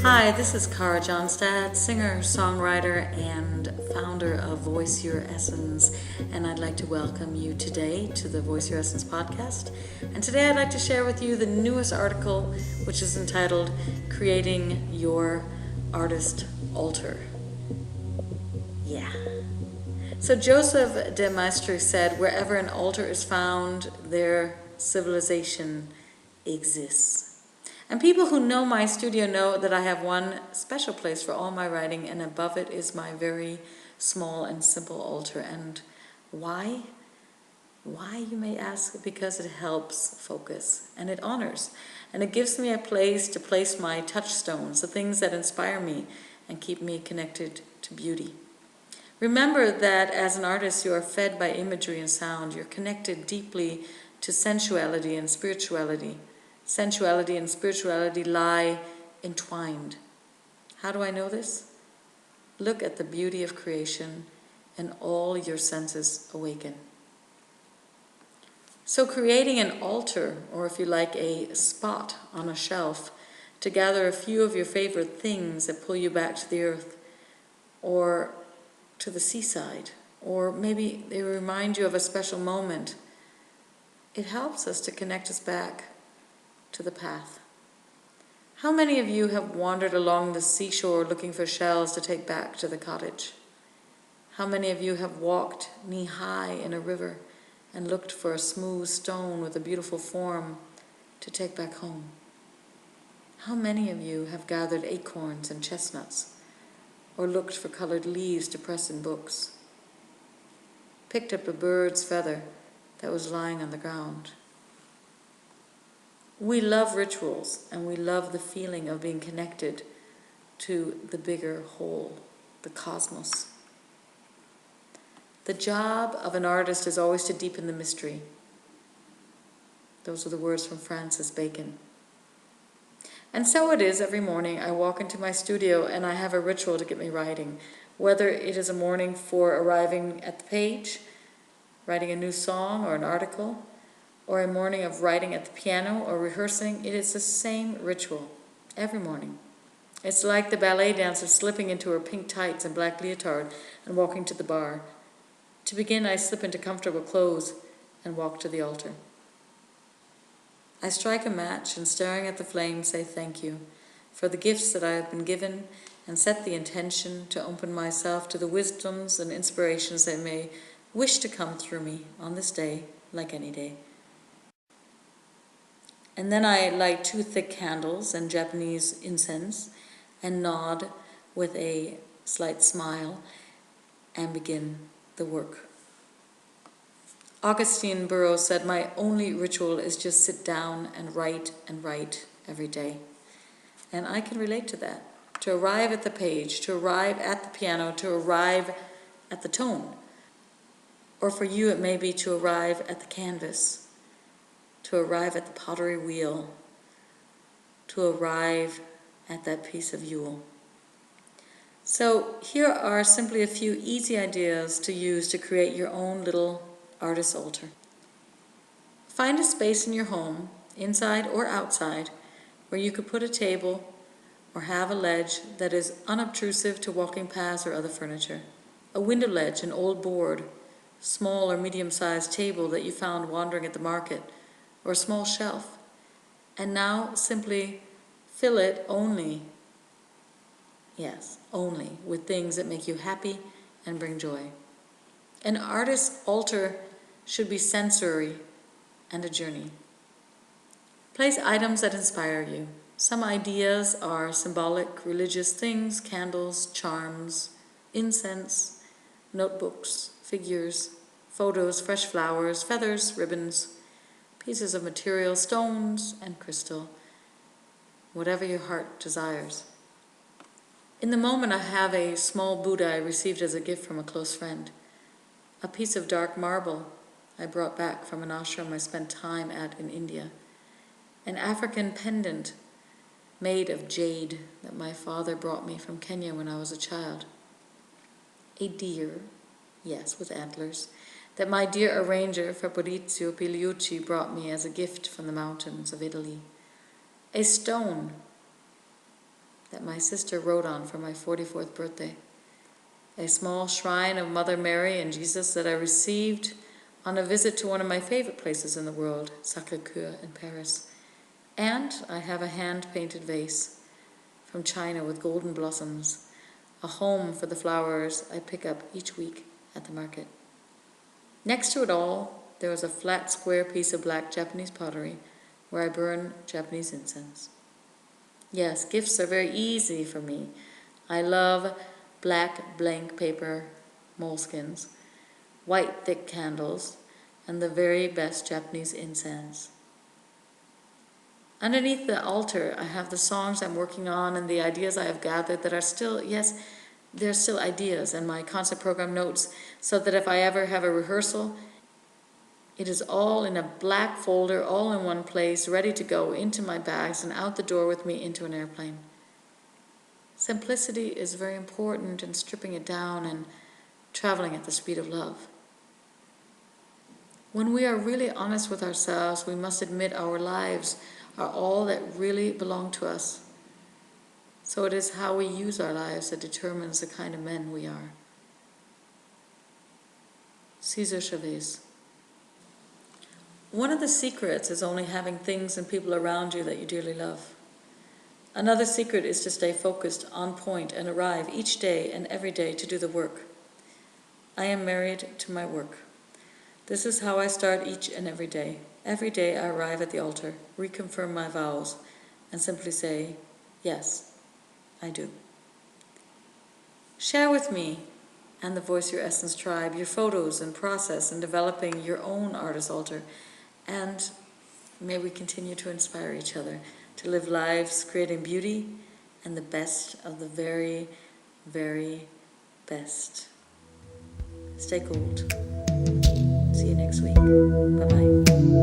Hi, this is Cara Johnstad, singer, songwriter, and founder of Voice Your Essence, and I'd like to welcome you today to the Voice Your Essence podcast. And today I'd like to share with you the newest article, which is entitled Creating Your Artist Altar. Yeah. So Joseph de Maistre said, wherever an altar is found, there civilization exists. And people who know my studio know that I have one special place for all my writing, and above it is my very small and simple altar. And why? Why, you may ask? Because it helps focus, and it honors, and it gives me a place to place my touchstones, the things that inspire me and keep me connected to beauty. Remember that as an artist, you are fed by imagery and sound. You're connected deeply to sensuality and spirituality. Sensuality and spirituality lie entwined. How do I know this? Look at the beauty of creation and all your senses awaken. So creating an altar, or if you like, a spot on a shelf to gather a few of your favorite things that pull you back to the earth, or to the seaside, or maybe they remind you of a special moment. It helps us to connect us back to the path. How many of you have wandered along the seashore looking for shells to take back to the cottage? How many of you have walked knee-high in a river and looked for a smooth stone with a beautiful form to take back home? How many of you have gathered acorns and chestnuts, or looked for colored leaves to press in books? Picked up a bird's feather that was lying on the ground? We love rituals, and we love the feeling of being connected to the bigger whole, the cosmos. The job of an artist is always to deepen the mystery. Those are the words from Francis Bacon. And so it is every morning I walk into my studio and I have a ritual to get me writing. Whether it is a morning for arriving at the page, writing a new song or an article, or a morning of writing at the piano or rehearsing, it is the same ritual every morning. It's like the ballet dancer slipping into her pink tights and black leotard and walking to the bar. To begin, I slip into comfortable clothes and walk to the altar. I strike a match and, staring at the flame, say thank you for the gifts that I have been given, and set the intention to open myself to the wisdoms and inspirations that may wish to come through me on this day, like any day. And then I light 2 thick candles and Japanese incense and nod with a slight smile and begin the work. Augustine Burroughs said, my only ritual is just sit down and write every day. And I can relate to that. To arrive at the page, to arrive at the piano, to arrive at the tone. Or for you it may be to arrive at the canvas, to arrive at the pottery wheel, to arrive at that piece of Yule. So here are simply a few easy ideas to use to create your own little artist's altar. Find a space in your home, inside or outside, where you could put a table or have a ledge that is unobtrusive to walking paths or other furniture. A window ledge, an old board, small or medium-sized table that you found wandering at the market, or a small shelf. And now simply fill it only with things that make you happy and bring joy. An artist's altar should be sensory and a journey. Place items that inspire you. Some ideas are symbolic, religious things, candles, charms, incense, notebooks, figures, photos, fresh flowers, feathers, ribbons, pieces of material, stones, and crystal, whatever your heart desires. In the moment, I have a small Buddha I received as a gift from a close friend, a piece of dark marble I brought back from an ashram I spent time at in India, an African pendant made of jade that my father brought me from Kenya when I was a child, a deer, yes, with antlers, that my dear arranger Fabrizio Pigliucci brought me as a gift from the mountains of Italy, a stone that my sister wrote on for my 44th birthday. A small shrine of Mother Mary and Jesus that I received on a visit to one of my favorite places in the world, Sacré-Cœur in Paris. And I have a hand-painted vase from China with golden blossoms, a home for the flowers I pick up each week at the market. Next to it all, there is a flat square piece of black Japanese pottery where I burn Japanese incense. Yes, gifts are very easy for me. I love black blank paper moleskins, white thick candles, and the very best Japanese incense. Underneath the altar, I have the songs I'm working on and the ideas I have gathered that are still, yes, they're still ideas, and my concert program notes, so that if I ever have a rehearsal, it is all in a black folder, all in one place, ready to go into my bags and out the door with me into an airplane. Simplicity is very important in stripping it down and traveling at the speed of love. When we are really honest with ourselves, we must admit our lives are all that really belong to us. So it is how we use our lives that determines the kind of men we are. Cesar Chavez. One of the secrets is only having things and people around you that you dearly love. Another secret is to stay focused, on point, and arrive each day and every day to do the work. I am married to my work. This is how I start each and every day. Every day I arrive at the altar, reconfirm my vows, and simply say, yes, I do. Share with me and the Voice Your Essence tribe your photos and process in developing your own artist altar, and may we continue to inspire each other to live lives creating beauty and the best of the very, very best. Stay gold. See you next week. Bye-bye.